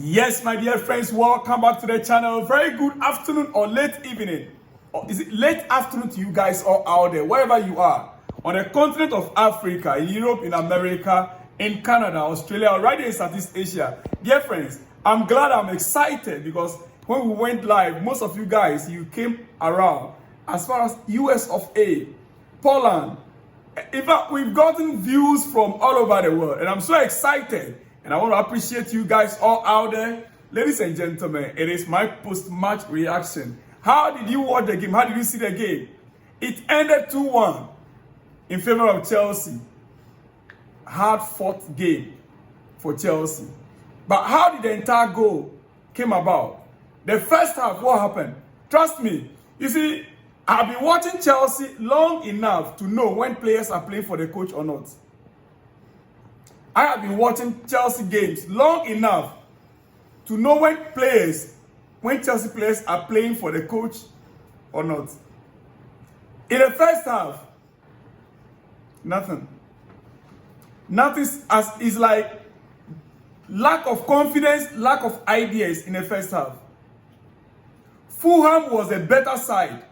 Yes, my dear friends, welcome back to the channel. Very good afternoon or late evening. Or is it late afternoon to you guys all out there, wherever you are, on the continent of Africa, in Europe, in America, in Canada, Australia, or right here in Southeast Asia. Dear friends, I'm glad, I'm excited because when we went live, most of you guys, you came around as far as US of A, Poland. In fact, we've gotten views from all over the world, and I'm so excited. And I want to appreciate you guys all out there. Ladies and gentlemen, it is my post-match reaction. How did you watch the game? How did you see the game? It ended 2-1 in favor of Chelsea. Hard-fought game for Chelsea. But how did the entire goal came about? The first half, what happened? Trust me. You see, I've been watching Chelsea long enough to know when players are playing for the coach or not. I have been watching Chelsea games long enough to know when Chelsea players are playing for the coach or not. In the first half, nothing. Nothing is like lack of confidence, lack of ideas in the first half. Fulham was a better side.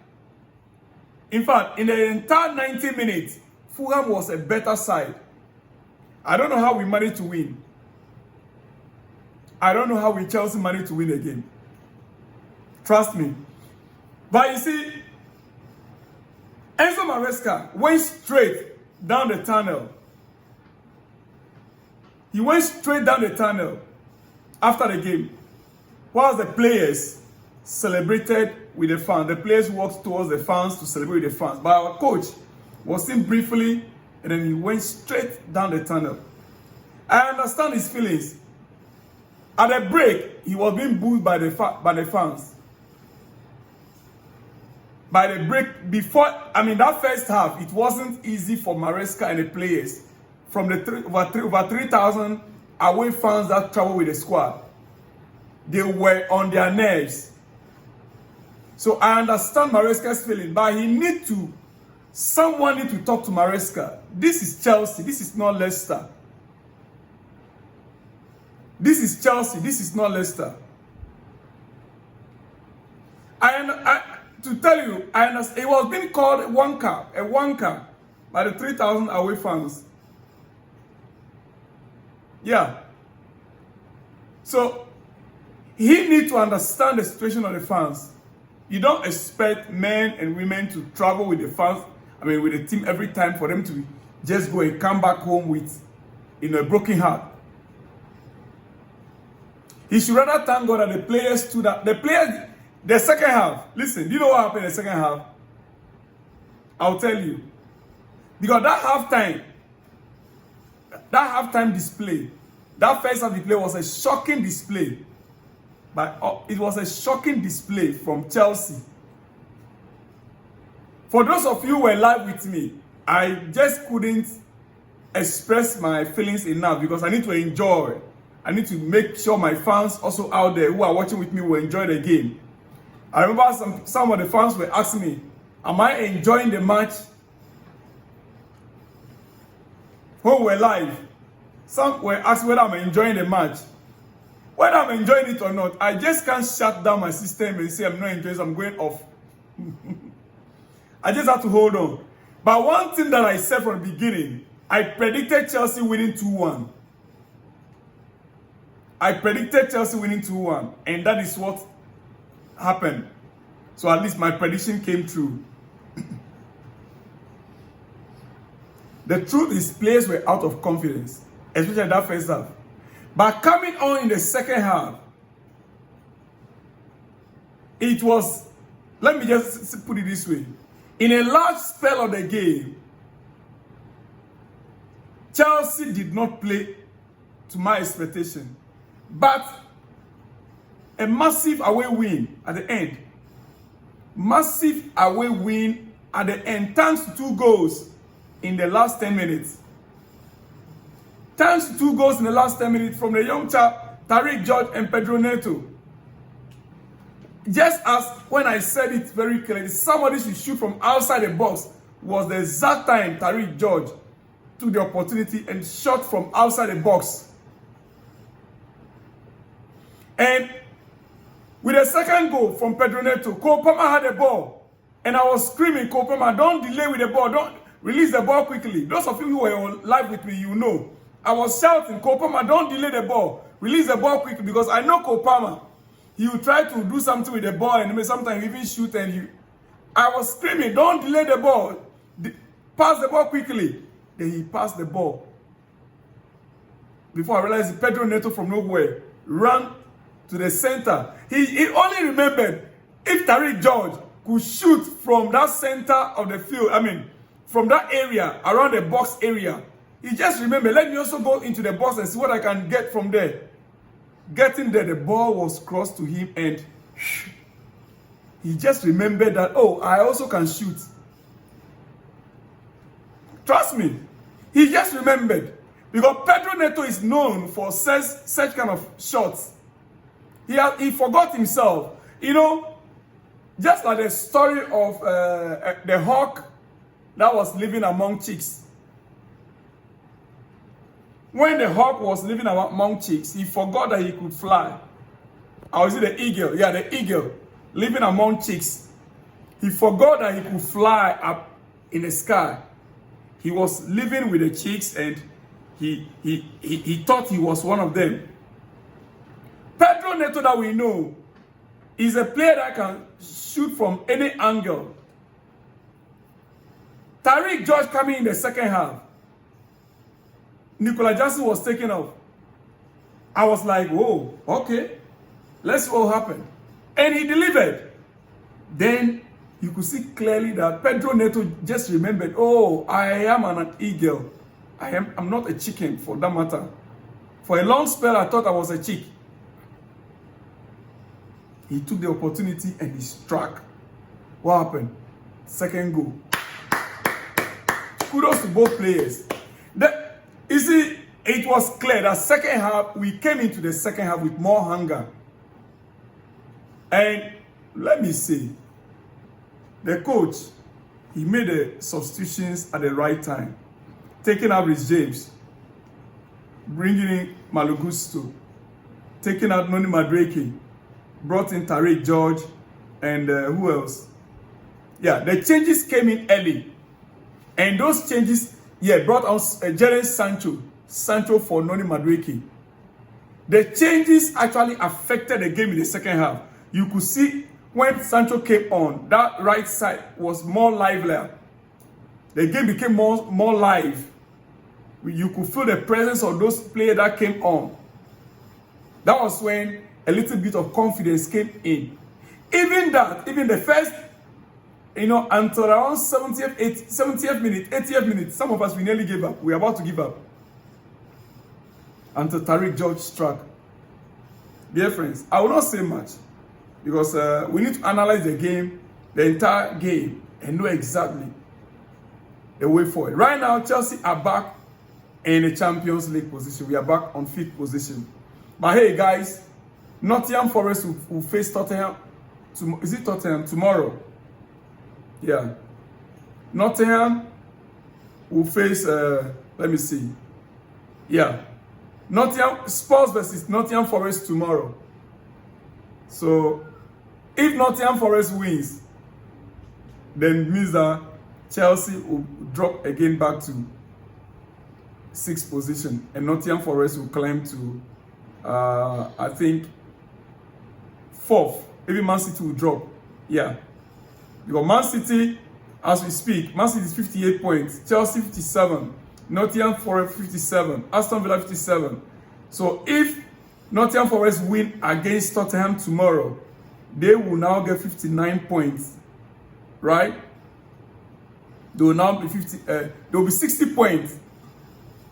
In fact, in the entire 90 minutes, Fulham was a better side. I don't know how we managed to win. I don't know how Chelsea managed to win the game. Trust me. But you see, Enzo Maresca went straight down the tunnel. He went straight down the tunnel after the game. Whilst the players celebrated with the fans, the players walked towards the fans to celebrate with the fans. But our coach was seen briefly, and then he went straight down the tunnel. I understand his feelings. At the break, he was being booed by the fans. By the break, that first half, it wasn't easy for Maresca and the players. From the over 3,000 away fans that travel with the squad, they were on their nerves. So I understand Maresca's feeling, but someone need to talk to Maresca. This is Chelsea. This is not Leicester. This is Chelsea. This is not Leicester. To tell you, I understand. It was being called a wanker by the 3,000 away fans. Yeah. So he needs to understand the situation of the fans. You don't expect men and women to travel with the fans, with the team every time for them to just go and come back home with, a broken heart. He should rather thank God that the players stood up. The second half, listen, do you know what happened in the second half? I'll tell you. Because that halftime display, that first half display was a shocking display. But it was a shocking display from Chelsea. For those of you who were live with me, I just couldn't express my feelings enough because I need to enjoy. I need to make sure my fans also out there who are watching with me will enjoy the game. I remember some of the fans were asking me, am I enjoying the match? When we were live, some were asking whether I'm enjoying the match. Whether I'm enjoying it or not, I just can't shut down my system and say I'm not enjoying it, I'm going off. I just have to hold on. But one thing that I said from the beginning, I predicted Chelsea winning 2-1. I predicted Chelsea winning 2-1, and that is what happened. So at least my prediction came true. The truth is, players were out of confidence, especially in that first half. But coming on in the second half, it was, let me just put it this way. In a large spell of the game, Chelsea did not play to my expectation. But a massive away win at the end. Massive away win at the end, thanks to 2 goals in the last 10 minutes. Thanks to 2 goals in the last 10 minutes from the young chap, Tariq George and Pedro Neto. Just as when I said it very clearly, somebody should shoot from outside the box, was the exact time Tariq George took the opportunity and shot from outside the box. And with the second goal from Pedro Neto, Cole Palmer had the ball. And I was screaming, Cole Palmer, don't delay with the ball. Don't release the ball quickly. Those of you who were live with me, you know. I was shouting, Cole Palmer, don't delay the ball. Release the ball quickly, because I know Cole Palmer. He will try to do something with the ball and sometimes even shoot. And I was screaming, don't delay the ball. Pass the ball quickly. Then he passed the ball. Before I realized Pedro Neto from nowhere ran to the center. He only remembered if Tariq George could shoot from that center of the field, from that area, around the box area. He just remembered, let me also go into the box and see what I can get from there. Getting there, the ball was crossed to him and he just remembered that, oh, I also can shoot. Trust me, he just remembered. Because Pedro Neto is known for such kind of shots. He forgot himself. You know, just like the story of the hawk that was living among chicks. When the hawk was living among chicks, he forgot that he could fly. Or is it the eagle? Yeah, the eagle living among chicks. He forgot that he could fly up in the sky. He was living with the chicks and he thought he was one of them. Pedro Neto that we know is a player that can shoot from any angle. Tariq George coming in the second half. Nicola Jackson was taken off. I was like, whoa, okay. Let's see what happened. And he delivered. Then you could see clearly that Pedro Neto just remembered, oh, I am an eagle. I'm not a chicken, for that matter. For a long spell, I thought I was a chick. He took the opportunity and he struck. What happened? Second goal. Kudos to both players. You see, it was clear that second half, we came into the second half with more hunger. And let me say, the coach, he made the substitutions at the right time. Taking out Rhys James, bringing in Malogusto, taking out Noni Madueke, brought in Tariq George, and who else? Yeah, the changes came in early. And those changes, brought on Jadon Sancho for Noni Madueke. The changes actually affected the game in the second half. You could see when Sancho came on, that right side was more livelier. The game became more live. You could feel the presence of those players that came on. That was when a little bit of confidence came in. Even the first, until around 70th minute, 80th minute, some of us, we nearly gave up. We were about to give up. Until Tariq George struck. Dear friends, I will not say much. Because we need to analyze the entire game, and know exactly the way forward. Right now, Chelsea are back in the Champions League position. We are back on 5th position. But hey, guys, Nottingham Forest will face Tottenham. Is it Tottenham? Tomorrow. Yeah. Nottingham will face, let me see. Yeah. Spurs versus Nottingham Forest tomorrow. So, if Nottingham Forest wins, then it means that Chelsea will drop again back to 6th position. And Nottingham Forest will climb to, I think, 4th. Maybe Man City will drop. Yeah. Because Man City, as we speak, Man City is 58 points. Chelsea 57. Nottingham Forest 57. Aston Villa 57. So if Nottingham Forest win against Tottenham tomorrow, they will now get 59 points, right? They will now be there will be 60 points.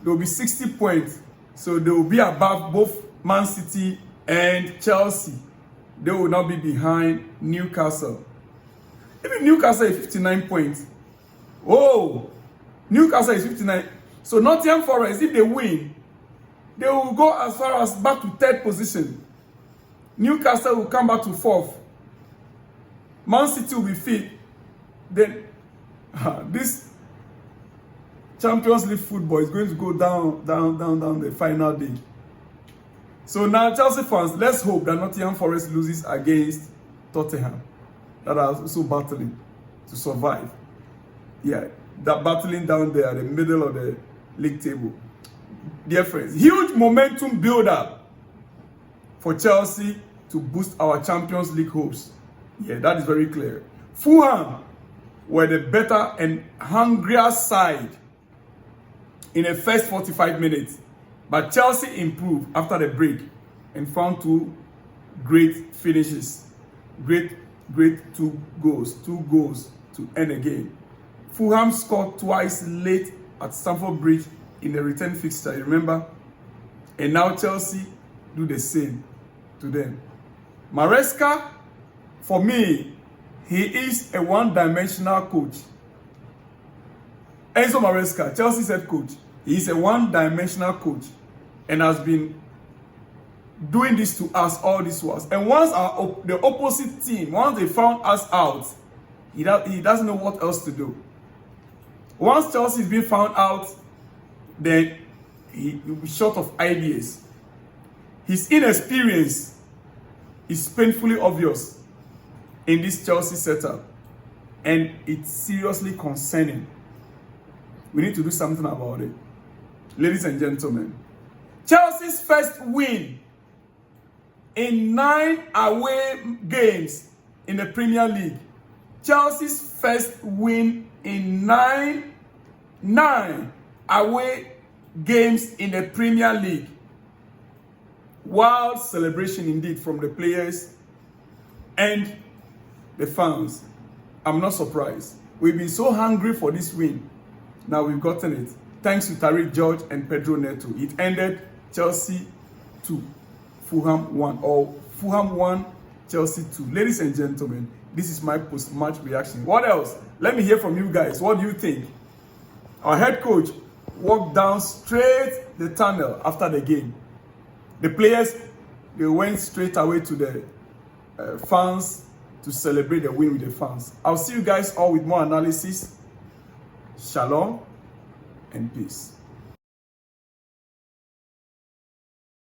There will be 60 points. So they will be above both Man City and Chelsea. They will now be behind Newcastle. Even Newcastle is 59 points. Oh, Newcastle is 59. So Nottingham Forest, if they win, they will go as far as back to 3rd position. Newcastle will come back to 4th. Man City will be 5th. Then this Champions League football is going to go down the final day. So now, Chelsea fans, let's hope that Nottingham Forest loses against Tottenham, that are also battling to survive. Yeah, that battling down there at the middle of the league table. Dear friends, huge momentum build-up for Chelsea to boost our Champions League hopes. Yeah, that is very clear. Fulham were the better and hungrier side in the first 45 minutes. But Chelsea improved after the break and found two great finishes. Great two goals to end the game. Fulham scored twice late at Stamford Bridge in the return fixture, you remember? And now Chelsea do the same to them. Maresca, for me, he is a one-dimensional coach. Enzo Maresca, Chelsea's head coach, he is a one-dimensional coach and has been doing this to us all this was. And once the opposite team, once they found us out, he doesn't know what else to do. Once Chelsea is being found out, then he will be short of ideas. His inexperience is painfully obvious in this Chelsea setup, and it's seriously concerning. We need to do something about it. Ladies and gentlemen, Chelsea's first win in 9 away games in the Premier League. Chelsea's first win in nine away games in the Premier League. Wild celebration indeed from the players and the fans. I'm not surprised. We've been so hungry for this win. Now we've gotten it. Thanks to Tariq George and Pedro Neto. It ended Chelsea 2, Fulham 1, or Fulham 1, Chelsea 2. Ladies and gentlemen, this is my post-match reaction. What else? Let me hear from you guys. What do you think? Our head coach walked down straight the tunnel after the game. The players, they went straight away to the fans to celebrate the win with the fans. I'll see you guys all with more analysis. Shalom and peace.